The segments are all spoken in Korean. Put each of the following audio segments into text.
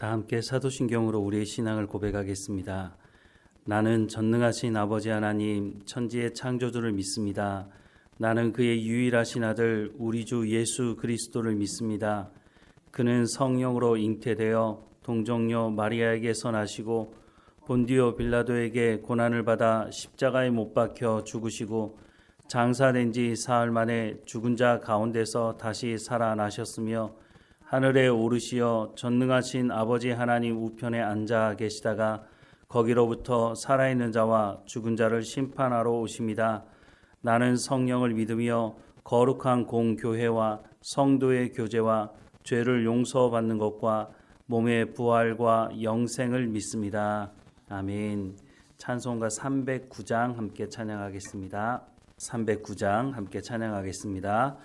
다 함께 사도신경으로 우리의 신앙을 고백하겠습니다. 나는 전능하신 아버지 하나님 천지의 창조주를 믿습니다. 나는 그의 유일하신 아들 우리 주 예수 그리스도를 믿습니다. 그는 성령으로 잉태되어 동정녀 마리아에게서 나시고 본디오 빌라도에게 고난을 받아 십자가에 못 박혀 죽으시고 장사된 지 사흘 만에 죽은 자 가운데서 다시 살아나셨으며 하늘에 오르시어 전능하신 아버지 하나님 우편에 앉아 계시다가 거기로부터 살아있는 자와 죽은 자를 심판하러 오십니다. 나는 성령을 믿으며 거룩한 공교회와 성도의 교제와 죄를 용서받는 것과 몸의 부활과 영생을 믿습니다. 아멘. 찬송가 309장 함께 찬양하겠습니다. 309장 함께 찬양하겠습니다.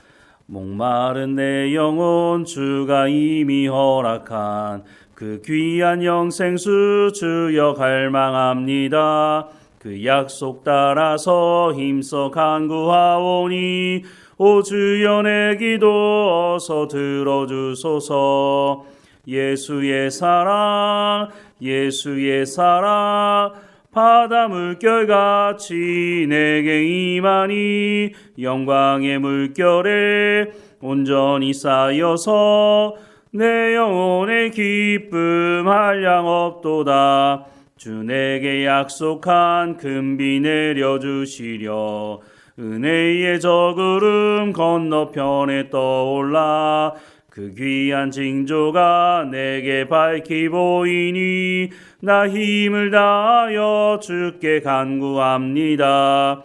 목마른 내 영혼 주가 이미 허락한 그 귀한 영생수 주여 갈망합니다. 그 약속 따라서 힘써 간구하오니 오 주여 내 기도 어서 들어주소서. 예수의 사랑 예수의 사랑 바다 물결같이 내게 임하니 영광의 물결에 온전히 쌓여서 내 영혼의 기쁨 한량없도다. 주 내게 약속한 금비 내려주시려 은혜의 저구름 건너편에 떠올라 그 귀한 징조가 내게 밝히 보이니 나 힘을 다하여 주께 간구합니다.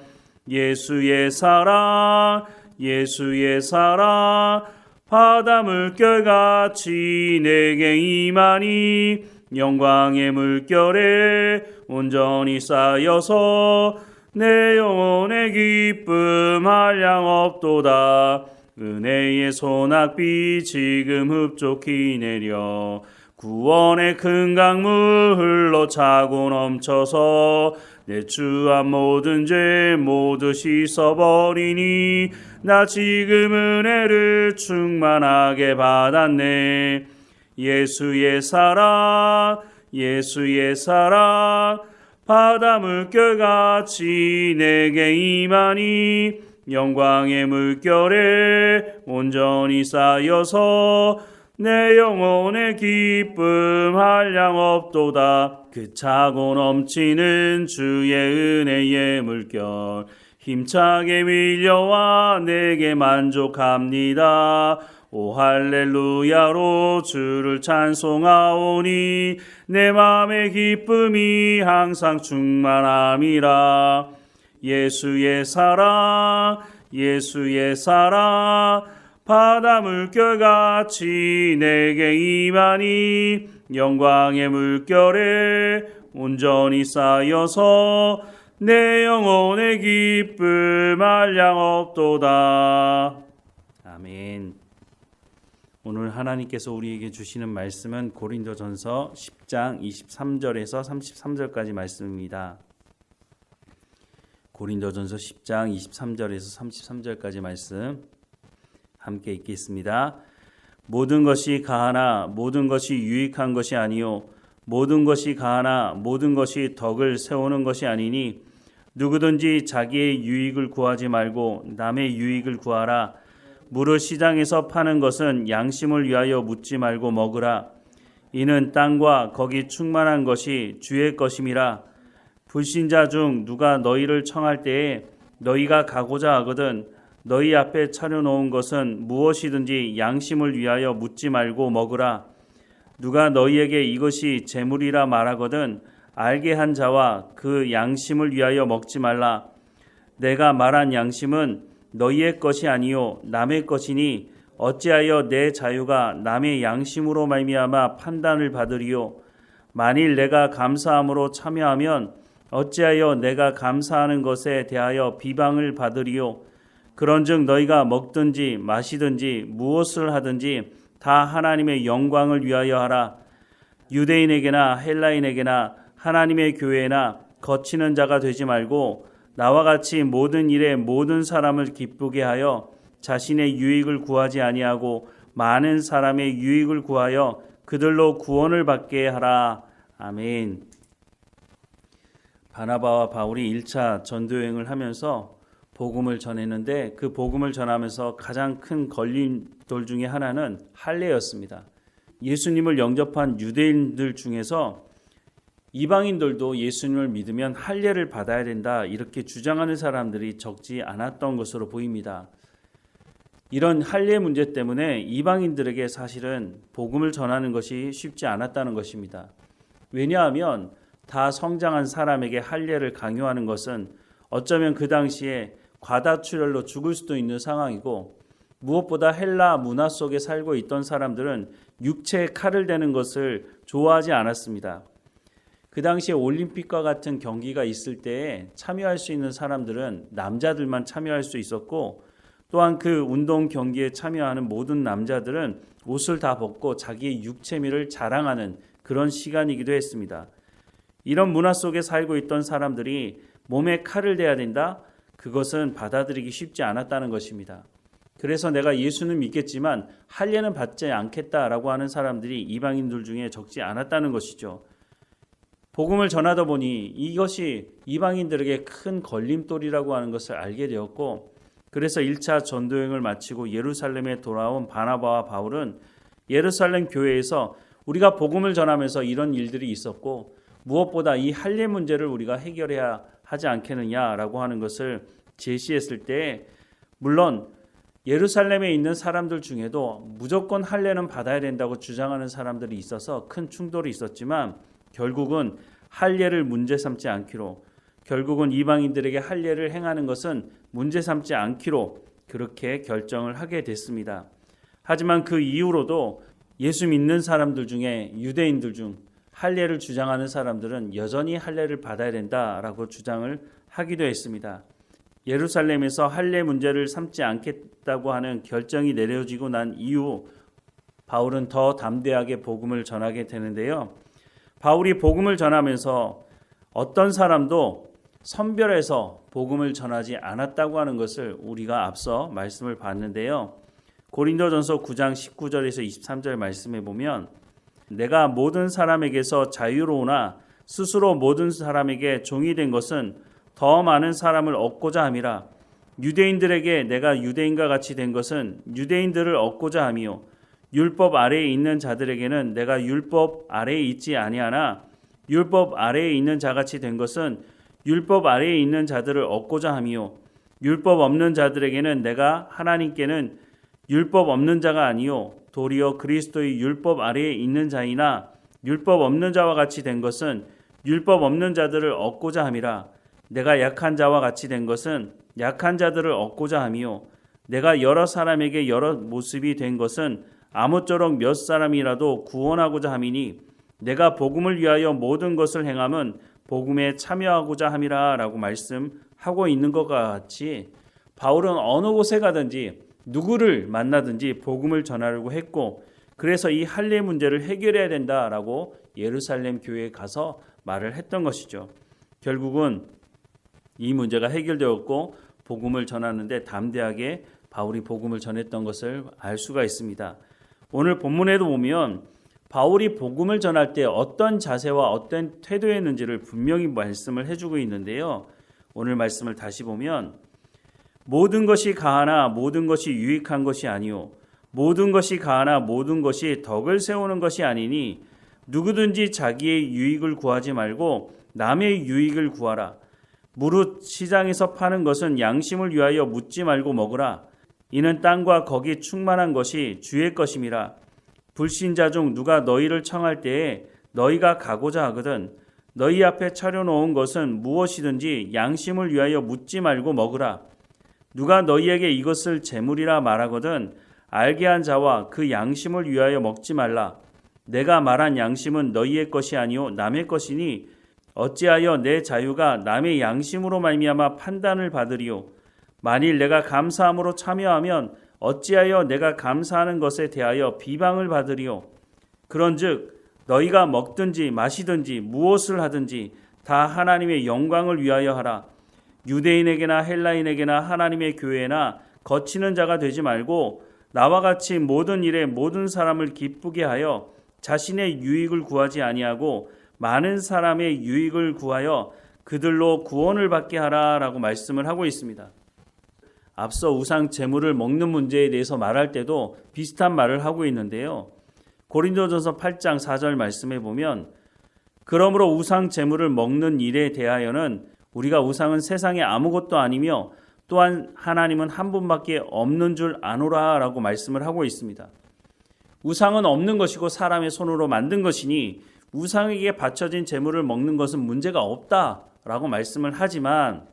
예수의 사랑 예수의 사랑 바다 물결같이 내게 임하니 영광의 물결에 온전히 쌓여서 내 영혼의 기쁨 한량없도다. 은혜의 소낙비 지금 흡족히 내려 구원의 큰 강물 흘러 차고 넘쳐서 내 주한 모든 죄 모두 씻어버리니 나 지금 은혜를 충만하게 받았네. 예수의 사랑 예수의 사랑 바다 물결같이 내게 임하니 영광의 물결에 온전히 쌓여서 내 영혼의 기쁨 한량없도다. 그 차고 넘치는 주의 은혜의 물결 힘차게 밀려와 내게 만족합니다. 오 할렐루야로 주를 찬송하오니 내 맘의 기쁨이 항상 충만함이라. 예수의 사랑 예수의 사랑 바다 물결같이 내게 임하니 영광의 물결에 온전히 쌓여서 내 영혼의 기쁨 한량없도다. 아멘. 오늘 하나님께서 우리에게 주시는 말씀은 고린도전서 10장 23절에서 33절까지 말씀입니다. 고린도전서 10장 23절에서 33절까지 말씀 함께 읽겠습니다. 모든 것이 가하나 모든 것이 유익한 것이 아니요 모든 것이 가하나 모든 것이 덕을 세우는 것이 아니니 누구든지 자기의 유익을 구하지 말고 남의 유익을 구하라. 무릇 시장에서 파는 것은 양심을 위하여 묻지 말고 먹으라. 이는 땅과 거기 충만한 것이 주의 것임이라. 불신자 중 누가 너희를 청할 때에 너희가 가고자 하거든 너희 앞에 차려놓은 것은 무엇이든지 양심을 위하여 묻지 말고 먹으라. 누가 너희에게 이것이 재물이라 말하거든 알게 한 자와 그 양심을 위하여 먹지 말라. 내가 말한 양심은 너희의 것이 아니요 남의 것이니 어찌하여 내 자유가 남의 양심으로 말미암아 판단을 받으리요. 만일 내가 감사함으로 참여하면 어찌하여 내가 감사하는 것에 대하여 비방을 받으리요. 그런즉 너희가 먹든지 마시든지 무엇을 하든지 다 하나님의 영광을 위하여 하라. 유대인에게나 헬라인에게나 하나님의 교회나 거치는 자가 되지 말고 나와 같이 모든 일에 모든 사람을 기쁘게 하여 자신의 유익을 구하지 아니하고 많은 사람의 유익을 구하여 그들로 구원을 받게 하라. 아멘. 바나바와 바울이 1차 전도여행을 하면서 복음을 전했는데 그 복음을 전하면서 가장 큰 걸림돌 중에 하나는 할례였습니다. 예수님을 영접한 유대인들 중에서 이방인들도 예수님을 믿으면 할례를 받아야 된다 이렇게 주장하는 사람들이 적지 않았던 것으로 보입니다. 이런 할례 문제 때문에 이방인들에게 사실은 복음을 전하는 것이 쉽지 않았다는 것입니다. 왜냐하면 다 성장한 사람에게 할례를 강요하는 것은 어쩌면 그 당시에 과다출혈로 죽을 수도 있는 상황이고 무엇보다 헬라 문화 속에 살고 있던 사람들은 육체에 칼을 대는 것을 좋아하지 않았습니다. 그 당시에 올림픽과 같은 경기가 있을 때에 참여할 수 있는 사람들은 남자들만 참여할 수 있었고 또한 그 운동 경기에 참여하는 모든 남자들은 옷을 다 벗고 자기의 육체미를 자랑하는 그런 시간이기도 했습니다. 이런 문화 속에 살고 있던 사람들이 몸에 칼을 대야 된다? 그것은 받아들이기 쉽지 않았다는 것입니다. 그래서 내가 예수는 믿겠지만 할례는 받지 않겠다라고 하는 사람들이 이방인들 중에 적지 않았다는 것이죠. 복음을 전하다 보니 이것이 이방인들에게 큰 걸림돌이라고 하는 것을 알게 되었고 그래서 1차 전도여행을 마치고 예루살렘에 돌아온 바나바와 바울은 예루살렘 교회에서 우리가 복음을 전하면서 이런 일들이 있었고 무엇보다 이 할례 문제를 우리가 해결해야 하지 않겠느냐라고 하는 것을 제시했을 때 물론 예루살렘에 있는 사람들 중에도 무조건 할례는 받아야 된다고 주장하는 사람들이 있어서 큰 충돌이 있었지만 결국은 할례를 문제 삼지 않기로 결국은 이방인들에게 할례를 행하는 것은 문제 삼지 않기로 그렇게 결정을 하게 됐습니다. 하지만 그 이후로도 예수 믿는 사람들 중에 유대인들 중 할례를 주장하는 사람들은 여전히 할례를 받아야 된다라고 주장을 하기도 했습니다. 예루살렘에서 할례 문제를 삼지 않겠다고 하는 결정이 내려지고 난 이후 바울은 더 담대하게 복음을 전하게 되는데요. 바울이 복음을 전하면서 어떤 사람도 선별해서 복음을 전하지 않았다고 하는 것을 우리가 앞서 말씀을 봤는데요. 고린도전서 9장 19절에서 23절 말씀에 보면 내가 모든 사람에게서 자유로우나 스스로 모든 사람에게 종이 된 것은 더 많은 사람을 얻고자 함이라. 유대인들에게 내가 유대인과 같이 된 것은 유대인들을 얻고자 함이요 율법 아래에 있는 자들에게는 내가 율법 아래에 있지 아니하나 율법 아래에 있는 자같이 된 것은 율법 아래에 있는 자들을 얻고자 함이요 율법 없는 자들에게는 내가 하나님께는 율법 없는 자가 아니요 도리어 그리스도의 율법 아래에 있는 자이나 율법 없는 자와 같이 된 것은 율법 없는 자들을 얻고자 함이라. 내가 약한 자와 같이 된 것은 약한 자들을 얻고자 함이요 내가 여러 사람에게 여러 모습이 된 것은 아무쪼록 몇 사람이라도 구원하고자 함이니 내가 복음을 위하여 모든 것을 행함은 복음에 참여하고자 함이라 라고 말씀하고 있는 것과 같이 바울은 어느 곳에 가든지 누구를 만나든지 복음을 전하려고 했고 그래서 이 할례 문제를 해결해야 된다라고 예루살렘 교회에 가서 말을 했던 것이죠. 결국은 이 문제가 해결되었고 복음을 전하는데 담대하게 바울이 복음을 전했던 것을 알 수가 있습니다. 오늘 본문에도 보면 바울이 복음을 전할 때 어떤 자세와 어떤 태도였는지를 분명히 말씀을 해주고 있는데요. 오늘 말씀을 다시 보면 모든 것이 가하나 모든 것이 유익한 것이 아니요 모든 것이 가하나 모든 것이 덕을 세우는 것이 아니니 누구든지 자기의 유익을 구하지 말고 남의 유익을 구하라. 무릇 시장에서 파는 것은 양심을 위하여 묻지 말고 먹으라. 이는 땅과 거기 충만한 것이 주의 것임이라. 불신자 중 누가 너희를 청할 때에 너희가 가고자 하거든 너희 앞에 차려놓은 것은 무엇이든지 양심을 위하여 묻지 말고 먹으라. 누가 너희에게 이것을 재물이라 말하거든 알게 한 자와 그 양심을 위하여 먹지 말라. 내가 말한 양심은 너희의 것이 아니요 남의 것이니 어찌하여 내 자유가 남의 양심으로 말미암아 판단을 받으리요. 만일 내가 감사함으로 참여하면 어찌하여 내가 감사하는 것에 대하여 비방을 받으리요. 그런즉 너희가 먹든지 마시든지 무엇을 하든지 다 하나님의 영광을 위하여 하라. 유대인에게나 헬라인에게나 하나님의 교회나 거치는 자가 되지 말고 나와 같이 모든 일에 모든 사람을 기쁘게 하여 자신의 유익을 구하지 아니하고 많은 사람의 유익을 구하여 그들로 구원을 받게 하라라고 말씀을 하고 있습니다. 앞서 우상 제물을 먹는 문제에 대해서 말할 때도 비슷한 말을 하고 있는데요. 고린도전서 8장 4절 말씀에 보면 그러므로 우상 제물을 먹는 일에 대하여는 우리가 우상은 세상에 아무것도 아니며 또한 하나님은 한 분밖에 없는 줄 아노라 라고 말씀을 하고 있습니다. 우상은 없는 것이고 사람의 손으로 만든 것이니 우상에게 바쳐진 제물을 먹는 것은 문제가 없다라고 말씀을 하지만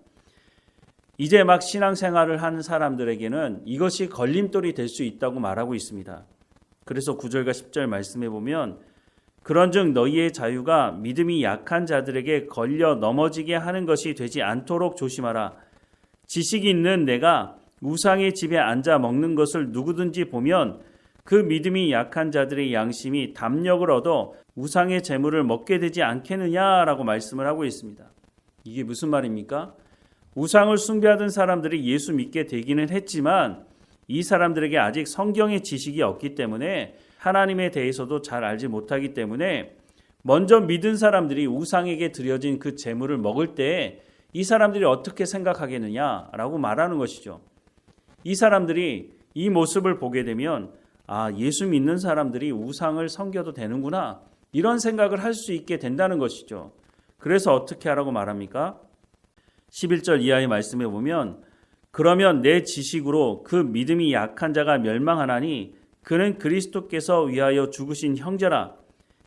이제 막 신앙생활을 하는 사람들에게는 이것이 걸림돌이 될 수 있다고 말하고 있습니다. 그래서 9절과 10절 말씀해 보면 그런즉 너희의 자유가 믿음이 약한 자들에게 걸려 넘어지게 하는 것이 되지 않도록 조심하라. 지식이 있는 내가 우상의 집에 앉아 먹는 것을 누구든지 보면 그 믿음이 약한 자들의 양심이 담력을 얻어 우상의 재물을 먹게 되지 않겠느냐라고 말씀을 하고 있습니다. 이게 무슨 말입니까? 우상을 숭배하던 사람들이 예수 믿게 되기는 했지만 이 사람들에게 아직 성경의 지식이 없기 때문에 하나님에 대해서도 잘 알지 못하기 때문에 먼저 믿은 사람들이 우상에게 드려진 그 재물을 먹을 때 이 사람들이 어떻게 생각하겠느냐라고 말하는 것이죠. 이 사람들이 이 모습을 보게 되면 예수 믿는 사람들이 우상을 섬겨도 되는구나 이런 생각을 할 수 있게 된다는 것이죠. 그래서 어떻게 하라고 말합니까? 11절 이하의 말씀에 보면 그러면 내 지식으로 그 믿음이 약한 자가 멸망하나니 그는 그리스도께서 위하여 죽으신 형제라.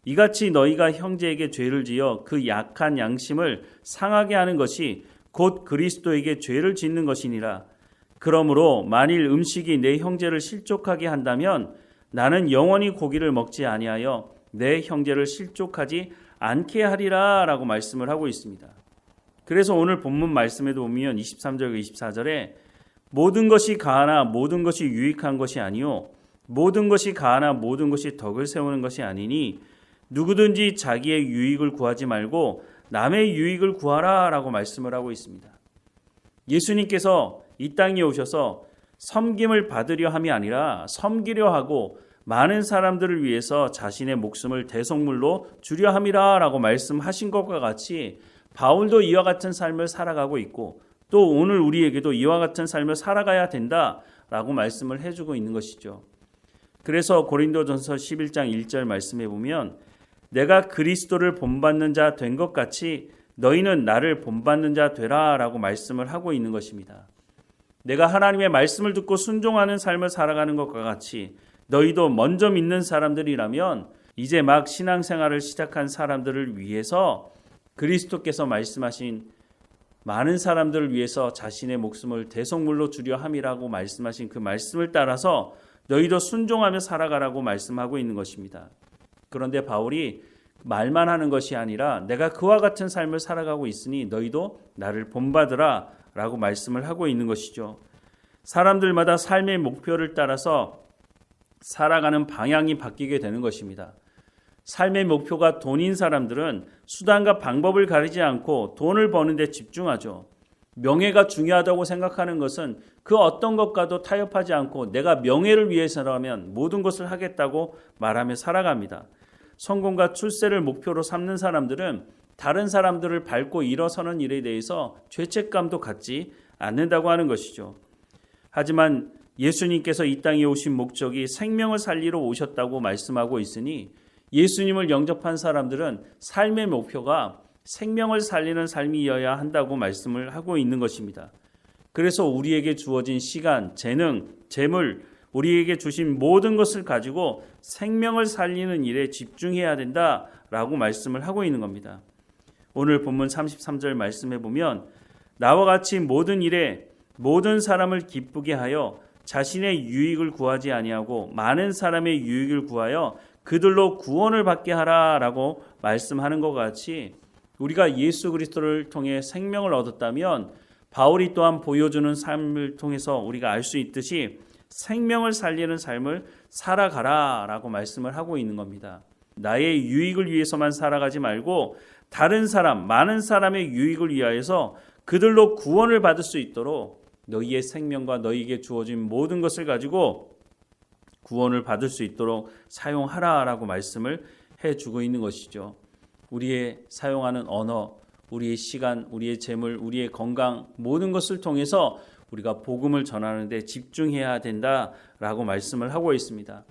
이같이 너희가 형제에게 죄를 지어 그 약한 양심을 상하게 하는 것이 곧 그리스도에게 죄를 짓는 것이니라. 그러므로 만일 음식이 내 형제를 실족하게 한다면 나는 영원히 고기를 먹지 아니하여 내 형제를 실족하지 않게 하리라 라고 말씀을 하고 있습니다. 그래서 오늘 본문 말씀에도 보면 23절 24절에 모든 것이 가하나 모든 것이 유익한 것이 아니요 모든 것이 가하나 모든 것이 덕을 세우는 것이 아니니 누구든지 자기의 유익을 구하지 말고 남의 유익을 구하라 라고 말씀을 하고 있습니다. 예수님께서 이 땅에 오셔서 섬김을 받으려 함이 아니라 섬기려 하고 많은 사람들을 위해서 자신의 목숨을 대속물로 주려 함이라 라고 말씀하신 것과 같이 바울도 이와 같은 삶을 살아가고 있고 또 오늘 우리에게도 이와 같은 삶을 살아가야 된다라고 말씀을 해주고 있는 것이죠. 그래서 고린도전서 11장 1절 말씀해 보면 내가 그리스도를 본받는 자 된 것 같이 너희는 나를 본받는 자 되라 라고 말씀을 하고 있는 것입니다. 내가 하나님의 말씀을 듣고 순종하는 삶을 살아가는 것과 같이 너희도 먼저 믿는 사람들이라면 이제 막 신앙생활을 시작한 사람들을 위해서 그리스도께서 말씀하신 많은 사람들을 위해서 자신의 목숨을 대속물로 주려 함이라고 말씀하신 그 말씀을 따라서 너희도 순종하며 살아가라고 말씀하고 있는 것입니다. 그런데 바울이 말만 하는 것이 아니라 내가 그와 같은 삶을 살아가고 있으니 너희도 나를 본받으라 라고 말씀을 하고 있는 것이죠. 사람들마다 삶의 목표를 따라서 살아가는 방향이 바뀌게 되는 것입니다. 삶의 목표가 돈인 사람들은 수단과 방법을 가리지 않고 돈을 버는 데 집중하죠. 명예가 중요하다고 생각하는 것은 그 어떤 것과도 타협하지 않고 내가 명예를 위해서라면 모든 것을 하겠다고 말하며 살아갑니다. 성공과 출세를 목표로 삼는 사람들은 다른 사람들을 밟고 일어서는 일에 대해서 죄책감도 갖지 않는다고 하는 것이죠. 하지만 예수님께서 이 땅에 오신 목적이 생명을 살리러 오셨다고 말씀하고 있으니 예수님을 영접한 사람들은 삶의 목표가 생명을 살리는 삶이어야 한다고 말씀을 하고 있는 것입니다. 그래서 우리에게 주어진 시간, 재능, 재물, 우리에게 주신 모든 것을 가지고 생명을 살리는 일에 집중해야 된다라고 말씀을 하고 있는 겁니다. 오늘 본문 33절 말씀해 보면 나와 같이 모든 일에 모든 사람을 기쁘게 하여 자신의 유익을 구하지 아니하고 많은 사람의 유익을 구하여 그들로 구원을 받게 하라라고 말씀하는 것 같이 우리가 예수 그리스도를 통해 생명을 얻었다면 바울이 또한 보여주는 삶을 통해서 우리가 알 수 있듯이 생명을 살리는 삶을 살아가라라고 말씀을 하고 있는 겁니다. 나의 유익을 위해서만 살아가지 말고 다른 사람, 많은 사람의 유익을 위하여서 그들로 구원을 받을 수 있도록 너희의 생명과 너희에게 주어진 모든 것을 가지고 구원을 받을 수 있도록 사용하라라고 말씀을 해주고 있는 것이죠. 우리의 사용하는 언어, 우리의 시간, 우리의 재물, 우리의 건강 모든 것을 통해서 우리가 복음을 전하는 데 집중해야 된다라고 말씀을 하고 있습니다.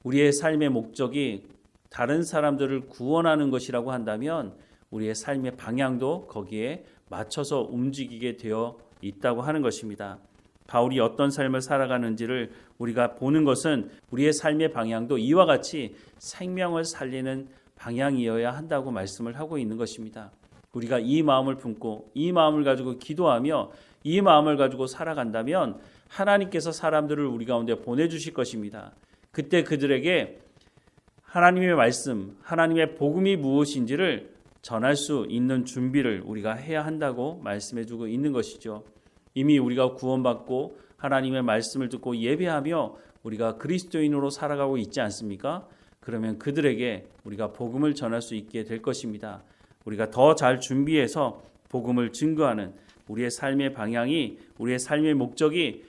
우리의 삶의 목적이 다른 사람들을 구원하는 것이라고 한다면 우리의 삶의 방향도 거기에 맞춰서 움직이게 되어 있다고 하는 것입니다. 바울이 어떤 삶을 살아가는지를 우리가 보는 것은 우리의 삶의 방향도 이와 같이 생명을 살리는 방향이어야 한다고 말씀을 하고 있는 것입니다. 우리가 이 마음을 품고 이 마음을 가지고 기도하며 이 마음을 가지고 살아간다면 하나님께서 사람들을 우리 가운데 보내주실 것입니다. 그때 그들에게 하나님의 말씀, 하나님의 복음이 무엇인지를 전할 수 있는 준비를 우리가 해야 한다고 말씀해주고 있는 것이죠. 이미 우리가 구원받고 하나님의 말씀을 듣고 예배하며 우리가 그리스도인으로 살아가고 있지 않습니까? 그러면 그들에게 우리가 복음을 전할 수 있게 될 것입니다. 우리가 더 잘 준비해서 복음을 증거하는 우리의 삶의 방향이, 우리의 삶의 목적이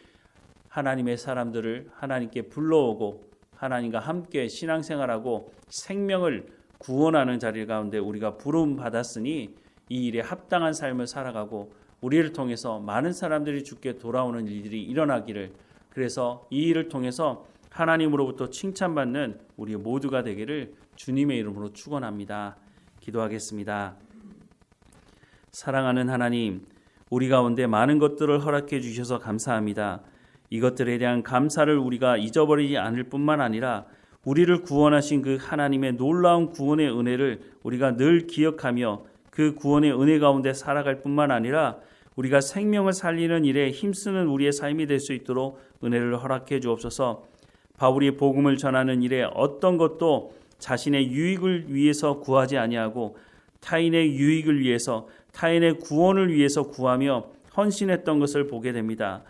하나님의 사람들을 하나님께 불러오고 하나님과 함께 신앙생활하고 생명을 구원하는 자리 가운데 우리가 부름 받았으니 이 일에 합당한 삶을 살아가고 우리를 통해서 많은 사람들이 주께 돌아오는 일들이 일어나기를, 그래서 이 일을 통해서 하나님으로부터 칭찬받는 우리 모두가 되기를 주님의 이름으로 축원합니다. 기도하겠습니다. 사랑하는 하나님, 우리 가운데 많은 것들을 허락해 주셔서 감사합니다. 이것들에 대한 감사를 우리가 잊어버리지 않을 뿐만 아니라 우리를 구원하신 그 하나님의 놀라운 구원의 은혜를 우리가 늘 기억하며 그 구원의 은혜 가운데 살아갈 뿐만 아니라 우리가 생명을 살리는 일에 힘쓰는 우리의 삶이 될 수 있도록 은혜를 허락해 주옵소서. 바울이 복음을 전하는 일에 어떤 것도 자신의 유익을 위해서 구하지 아니하고 타인의 유익을 위해서, 타인의 구원을 위해서 구하며 헌신했던 것을 보게 됩니다.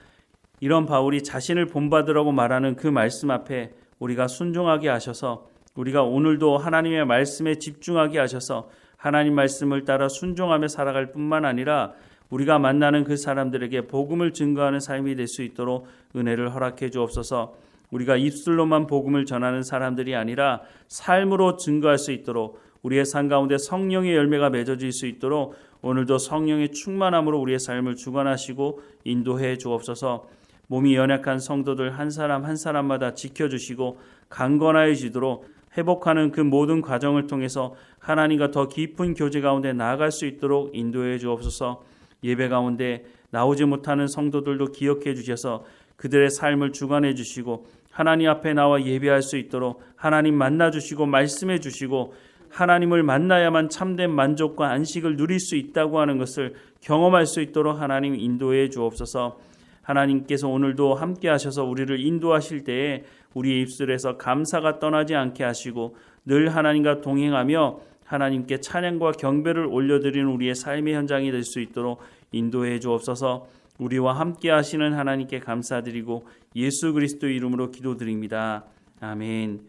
이런 바울이 자신을 본받으라고 말하는 그 말씀 앞에 우리가 순종하게 하셔서 우리가 오늘도 하나님의 말씀에 집중하게 하셔서 하나님 말씀을 따라 순종하며 살아갈 뿐만 아니라 우리가 만나는 그 사람들에게 복음을 증거하는 삶이 될 수 있도록 은혜를 허락해 주옵소서. 우리가 입술로만 복음을 전하는 사람들이 아니라 삶으로 증거할 수 있도록 우리의 삶 가운데 성령의 열매가 맺어질 수 있도록 오늘도 성령의 충만함으로 우리의 삶을 주관하시고 인도해 주옵소서. 몸이 연약한 성도들 한 사람 한 사람마다 지켜주시고 강건하여지도록 회복하는 그 모든 과정을 통해서 하나님과 더 깊은 교제 가운데 나아갈 수 있도록 인도해 주옵소서. 예배 가운데 나오지 못하는 성도들도 기억해 주셔서 그들의 삶을 주관해 주시고 하나님 앞에 나와 예배할 수 있도록 하나님 만나 주시고 말씀해 주시고 하나님을 만나야만 참된 만족과 안식을 누릴 수 있다고 하는 것을 경험할 수 있도록 하나님 인도해 주옵소서. 하나님께서 오늘도 함께 하셔서 우리를 인도하실 때에 우리의 입술에서 감사가 떠나지 않게 하시고 늘 하나님과 동행하며 하나님께 찬양과 경배를 올려드리는 우리의 삶의 현장이 될 수 있도록 인도해 주옵소서. 우리와 함께 하시는 하나님께 감사드리고 예수 그리스도의 이름으로 기도드립니다. 아멘.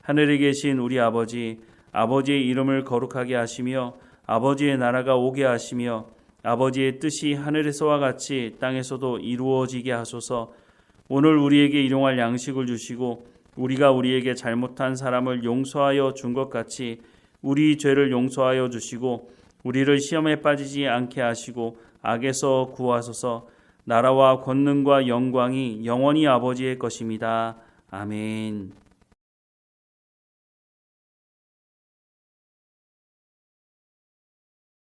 하늘에 계신 우리 아버지, 아버지의 이름을 거룩하게 하시며 아버지의 나라가 오게 하시며 아버지의 뜻이 하늘에서와 같이 땅에서도 이루어지게 하소서. 오늘 우리에게 일용할 양식을 주시고 우리가 우리에게 잘못한 사람을 용서하여 준 것 같이 우리 죄를 용서하여 주시고 우리를 시험에 빠지지 않게 하시고 악에서 구하소서. 나라와 권능과 영광이 영원히 아버지의 것입니다. 아멘.